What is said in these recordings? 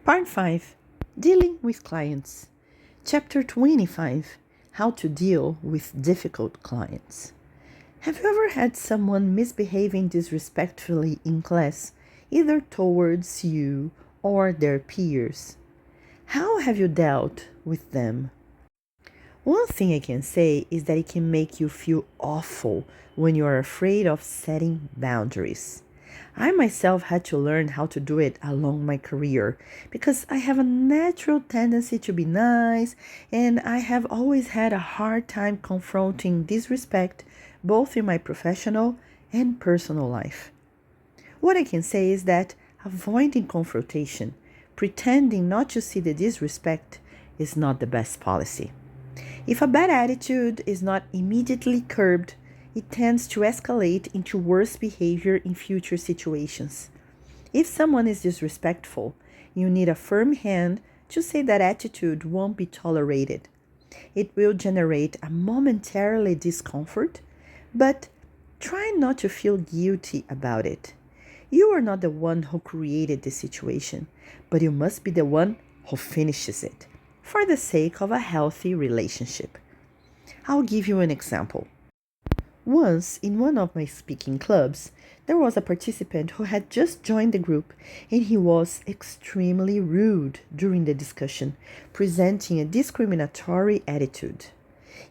Part 5. Dealing with Clients. Chapter 25. How to Deal with Difficult Clients. Have you ever had someone misbehaving disrespectfully in class, either towards you or their peers? How have you dealt with them? One thing I can say is that it can make you feel awful when you are afraid of setting boundaries. I myself had to learn how to do it along my career because I have a natural tendency to be nice and I have always had a hard time confronting disrespect both in my professional and personal life. What I can say is that avoiding confrontation, pretending not to see the disrespect, is not the best policy. If a bad attitude is not immediately curbed, it tends to escalate into worse behavior in future situations. If someone is disrespectful, you need a firm hand to say that attitude won't be tolerated. It will generate a momentary discomfort, but try not to feel guilty about it. You are not the one who created the situation, but you must be the one who finishes it, for the sake of a healthy relationship. I'll give you an example. Once, in one of my speaking clubs, there was a participant who had just joined the group and he was extremely rude during the discussion, presenting a discriminatory attitude.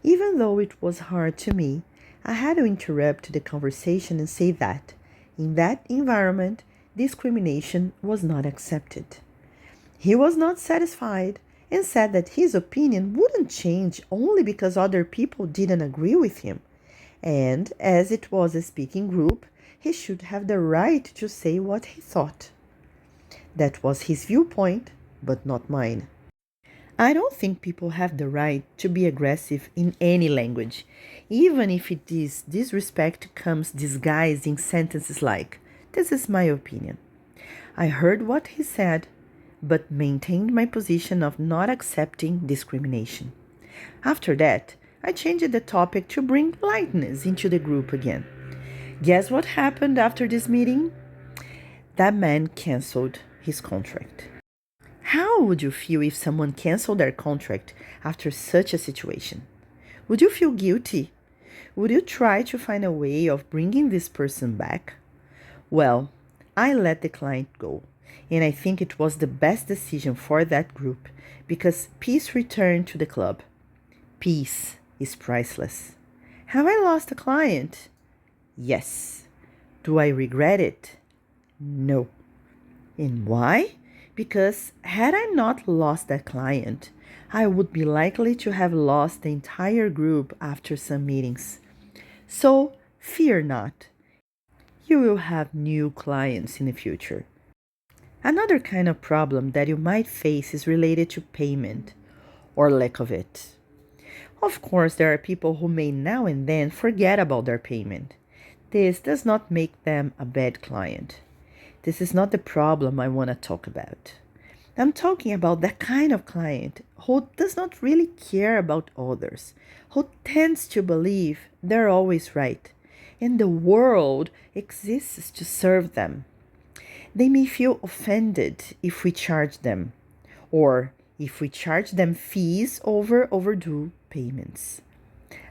Even though it was hard to me, I had to interrupt the conversation and say that, in that environment, discrimination was not accepted. He was not satisfied and said that his opinion wouldn't change only because other people didn't agree with him. And as it was a speaking group, he should have the right to say what he thought. That was his viewpoint, but not mine. I don't think people have the right to be aggressive in any language, even if this disrespect comes disguised in sentences like, "This is my opinion." I heard what he said, but maintained my position of not accepting discrimination. After that, I changed the topic to bring lightness into the group again. Guess what happened after this meeting? That man canceled his contract. How would you feel if someone canceled their contract after such a situation? Would you feel guilty? Would you try to find a way of bringing this person back? Well, I let the client go, and I think it was the best decision for that group because peace returned to the club. Peace is priceless. Have I lost a client? Yes. Do I regret it? No. And why? Because had I not lost that client, I would be likely to have lost the entire group after some meetings. So fear not. You will have new clients in the future. Another kind of problem that you might face is related to payment or lack of it. Of course, there are people who may now and then forget about their payment. This does not make them a bad client. This is not the problem I want to talk about. I'm talking about that kind of client who does not really care about others, who tends to believe they're always right, and the world exists to serve them. They may feel offended if we charge them, or if we charge them fees over overdue payments.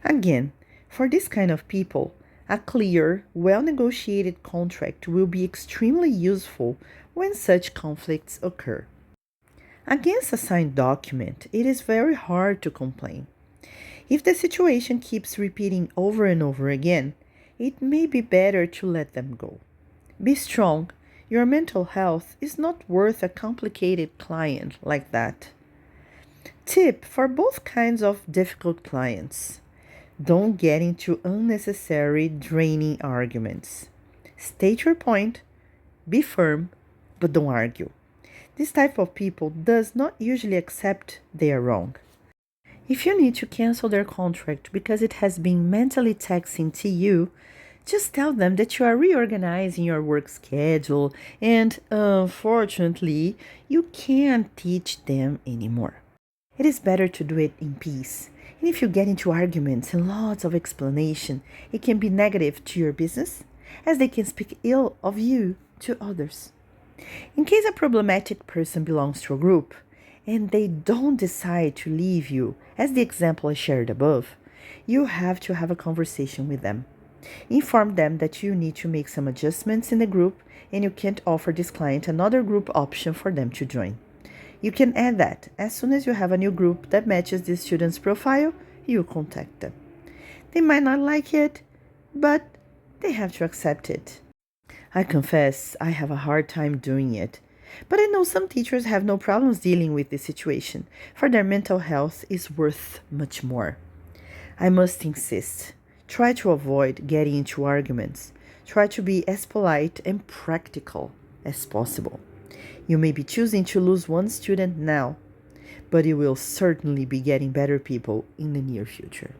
Again, for this kind of people, a clear, well-negotiated contract will be extremely useful when such conflicts occur. Against a signed document, it is very hard to complain. If the situation keeps repeating over and over again, it may be better to let them go. Be strong. Your mental health is not worth a complicated client like that. Tip for both kinds of difficult clients. Don't get into unnecessary, draining arguments. State your point, be firm, but don't argue. This type of people does not usually accept they are wrong. If you need to cancel their contract because it has been mentally taxing to you, just tell them that you are reorganizing your work schedule and, unfortunately, you can't teach them anymore. It is better to do it in peace. And if you get into arguments and lots of explanation, it can be negative to your business, as they can speak ill of you to others. In case a problematic person belongs to a group and they don't decide to leave you, as the example I shared above, you have to have a conversation with them. Inform them that you need to make some adjustments in the group and you can't offer this client another group option for them to join. You can add that as soon as you have a new group that matches this student's profile, you contact them. They might not like it, but they have to accept it. I confess I have a hard time doing it, but I know some teachers have no problems dealing with this situation, for their mental health is worth much more. I must insist. Try to avoid getting into arguments. Try to be as polite and practical as possible. You may be choosing to lose one student now, but you will certainly be getting better people in the near future.